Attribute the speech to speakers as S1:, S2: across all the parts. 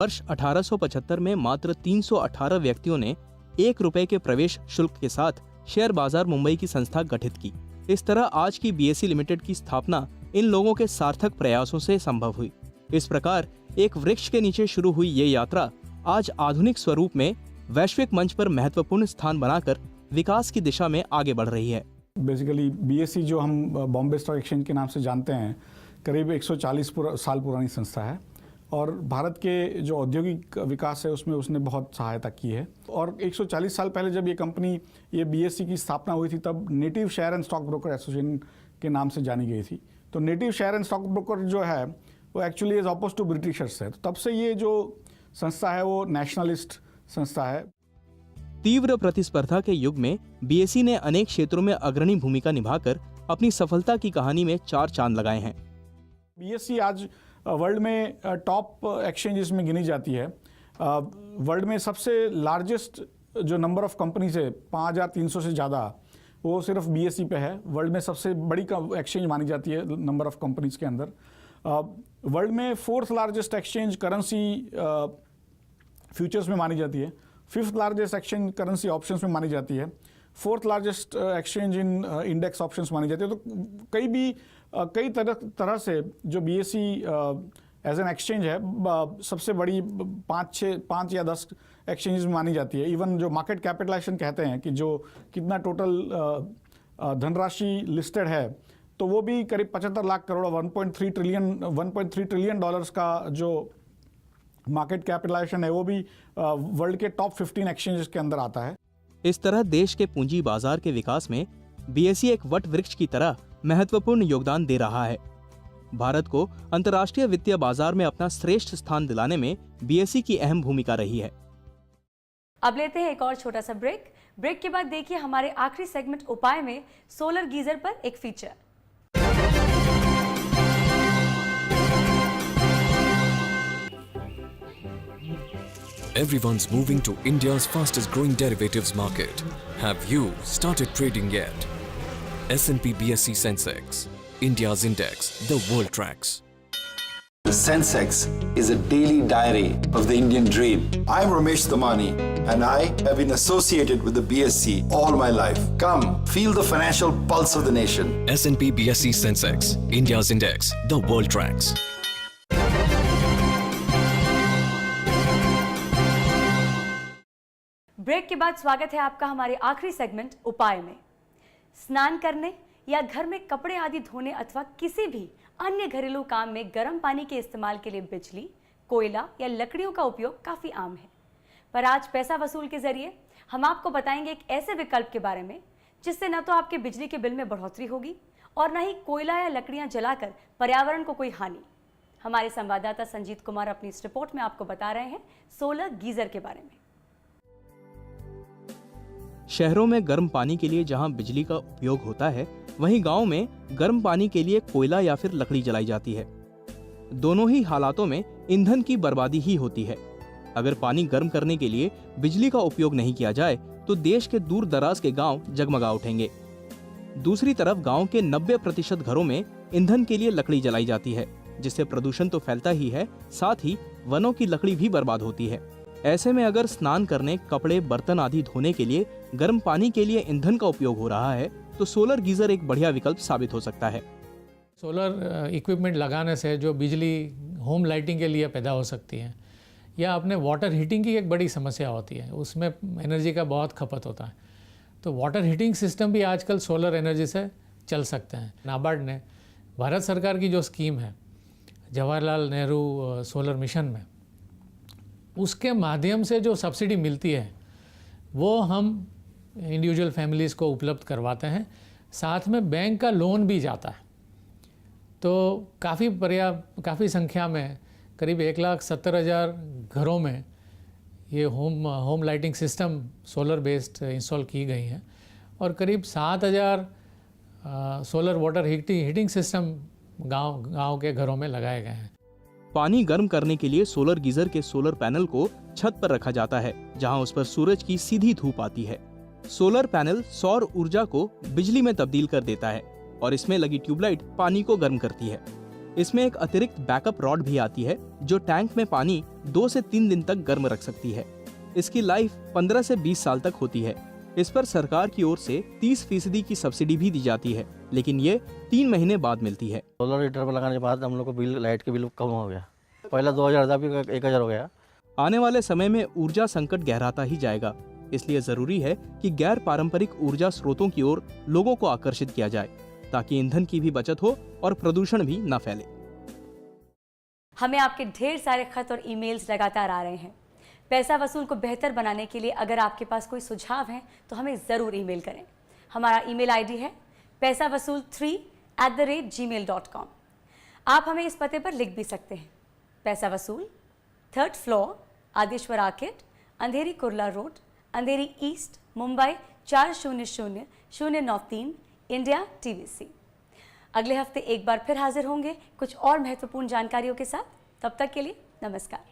S1: वर्ष 1875 में मात्र 318 व्यक्तियों ने 1 रुपए के प्रवेश शुल्क के साथ शेयर बाजार मुंबई की संस्था गठित की। इस तरह आज की बीएसई लिमिटेड की स्थापना इन लोगों के सार्थक प्रयासों से संभव हुई। इस प्रकार एक वृक्ष के नीचे शुरू हुई ये यात्रा आज आधुनिक स्वरूप में वैश्विक मंच पर महत्वपूर्ण स्थान बनाकर विकास की दिशा में आगे बढ़ रही है।
S2: बेसिकली बीएसई जो हम बॉम्बे स्टॉक एक्सचेंज के नाम से जानते हैं, करीब 140 साल पुरानी संस्था है और भारत के जो औद्योगिक विकास है उसमें उसने बहुत सहायता की है। और 140 साल पहले जब ये बीएसई की स्थापना हुई थी, तब native share and stock broker association के नाम से जानी गई थी। तो native share and stock broker जो है वो actually is opposed to Britishers है। तो तब से ये जो संस्था है वो नेशनलिस्ट संस्था है।
S1: तीव्र प्रतिस्पर्धा के युग में बीएसई ने अनेक क्षेत्रों में अग्रणी भूमिका निभाकर अपनी सफलता की कहानी में 4 चांद लगाए हैं।
S2: बीएसई आज वर्ल्ड में टॉप एक्सचेंजेस में गिनी जाती है। वर्ल्ड में सबसे लार्जेस्ट जो नंबर ऑफ कंपनीज है 5300 से ज़्यादा, वो सिर्फ बीएसई पे है। वर्ल्ड में सबसे बड़ी एक्सचेंज मानी जाती है नंबर ऑफ कंपनीज के अंदर। वर्ल्ड में 4th largest exchange currency futures में मानी जाती है। 5th largest exchange currency options में मानी जाती है। 4th लार्जेस्ट एक्सचेंज इन इंडेक्स ऑप्शंस मानी जाती है। तो कई तरह से जो बीएसई एज एन एक्सचेंज है सबसे बड़ी 5 या 10 एक्सचेंजेस में मानी जाती है। इवन जो मार्केट कैपिटलाइजेशन कहते हैं कि जो कितना टोटल धनराशि लिस्टेड है, तो वो भी करीब 75 लाख करोड़ 1.3 ट्रिलियन डॉलर्स का जो मार्केट कैपिटलाइजेशन है वो भी वर्ल्ड के टॉप 15 एक्सचेंजेस के अंदर आता है।
S1: इस तरह देश के पूंजी बाजार के विकास में बीएसई एक वट वृक्ष की तरह महत्वपूर्ण योगदान दे रहा है। भारत को अंतर्राष्ट्रीय वित्तीय बाजार में अपना श्रेष्ठ स्थान दिलाने में बीएसई की अहम भूमिका रही है।
S3: अब लेते हैं एक और छोटा सा ब्रेक। ब्रेक के बाद देखिए हमारे आखिरी सेगमेंट उपाय में सोलर गीजर पर एक feature.
S4: Everyone's moving to India's fastest growing derivatives market. Have you started trading yet? S&P BSE Sensex, India's index, the world tracks.
S5: The Sensex is a daily diary of the Indian dream. I'm Ramesh Damani and I have been associated with the BSE all my life. Come, feel the financial pulse of the nation.
S4: S&P BSE Sensex, India's index, the world tracks.
S3: Break के बाद स्वागत है आपका हमारे आखिरी segment उपाय में। स्नान करने या घर में कपड़े आदि धोने अथवा किसी भी अन्य घरेलू काम में गर्म पानी के इस्तेमाल के लिए बिजली, कोयला या लकड़ियों का उपयोग काफ़ी आम है। पर आज पैसा वसूल के जरिए हम आपको बताएंगे एक ऐसे विकल्प के बारे में जिससे न तो आपके बिजली के बिल में बढ़ोतरी होगी और न ही कोयला या लकड़ियाँ जलाकर पर्यावरण को कोई हानि। हमारे संवाददाता संजीत कुमार अपनी इस रिपोर्ट में आपको बता रहे हैं सोलर गीजर के बारे में।
S1: शहरों में गर्म पानी के लिए जहां बिजली का उपयोग होता है, वहीं गांव में गर्म पानी के लिए कोयला या फिर लकड़ी जलाई जाती है। दोनों ही हालातों में ईंधन की बर्बादी ही होती है। अगर पानी गर्म करने के लिए बिजली का उपयोग नहीं किया जाए तो देश के दूर दराज के गांव जगमगा उठेंगे। दूसरी तरफ गांव के 90% घरों में ईंधन के लिए लकड़ी जलाई जाती है, जिससे प्रदूषण तो फैलता ही है, साथ ही वनों की लकड़ी भी बर्बाद होती है। ऐसे में अगर स्नान करने, कपड़े, बर्तन आदि धोने के लिए गर्म पानी के लिए ईंधन का उपयोग हो रहा है तो सोलर गीजर एक बढ़िया विकल्प साबित हो सकता है।
S6: सोलर इक्विपमेंट लगाने से जो बिजली होम लाइटिंग के लिए पैदा हो सकती है या अपने वाटर हीटिंग की एक बड़ी समस्या होती है, उसमें एनर्जी का बहुत खपत होता है। तो वाटर हीटिंग सिस्टम भी आजकल सोलर एनर्जी से चल सकते हैं। नाबार्ड ने भारत सरकार की जो स्कीम है जवाहरलाल नेहरू सोलर मिशन में, उसके माध्यम से जो सब्सिडी मिलती है वो हम इंडिविजुअल फैमिलीज़ को उपलब्ध करवाते हैं। साथ में बैंक का लोन भी जाता है। तो काफ़ी संख्या में करीब 1,70,000 घरों में ये home lighting system solar based install की गई हैं और करीब 7,000 सोलर वाटर हीटिंग सिस्टम गांव के घरों में लगाए गए हैं।
S1: पानी गर्म करने के लिए सोलर गीजर के सोलर पैनल को छत पर रखा जाता है, जहां उस पर सूरज की सीधी धूप आती है। सोलर पैनल सौर ऊर्जा को बिजली में तब्दील कर देता है और इसमें लगी ट्यूबलाइट पानी को गर्म करती है। इसमें एक अतिरिक्त बैकअप रॉड भी आती है जो टैंक में पानी 2 से 3 दिन तक गर्म रख सकती है। इसकी लाइफ 15 से 20 साल तक होती है। इस पर सरकार की ओर से 30% की सब्सिडी भी दी जाती है, लेकिन ये 3 महीने बाद मिलती है।
S7: सोलर हीटर पर लगाने के बाद हम लोग को बिल, लाइट के बिल कम हो गया। पहले 2000 था, अभी 1000 हो गया।
S1: आने वाले समय में ऊर्जा संकट गहराता ही जाएगा, इसलिए जरूरी है कि गैर पारंपरिक ऊर्जा स्रोतों की ओर लोगों को आकर्षित किया जाए ताकि ईंधन की भी बचत हो और प्रदूषण भी न फैले।
S3: हमें आपके ढेर सारे खत और ईमेल्स लगातार आ रहे हैं। पैसा वसूल को बेहतर बनाने के लिए अगर आपके पास कोई सुझाव है तो हमें ज़रूर ईमेल करें। हमारा ईमेल आईडी है paisavasool3@gmail.com। आप हमें इस पते पर लिख भी सकते हैं। पैसा वसूल, 3rd फ्लोर, आदिश्वर आर्किड, अंधेरी कुर्ला रोड, अंधेरी ईस्ट, मुंबई 400093, इंडिया, TBC। अगले हफ्ते एक बार फिर हाजिर होंगे कुछ और महत्वपूर्ण जानकारियों के साथ। तब तक के लिए नमस्कार।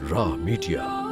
S4: Raw Media.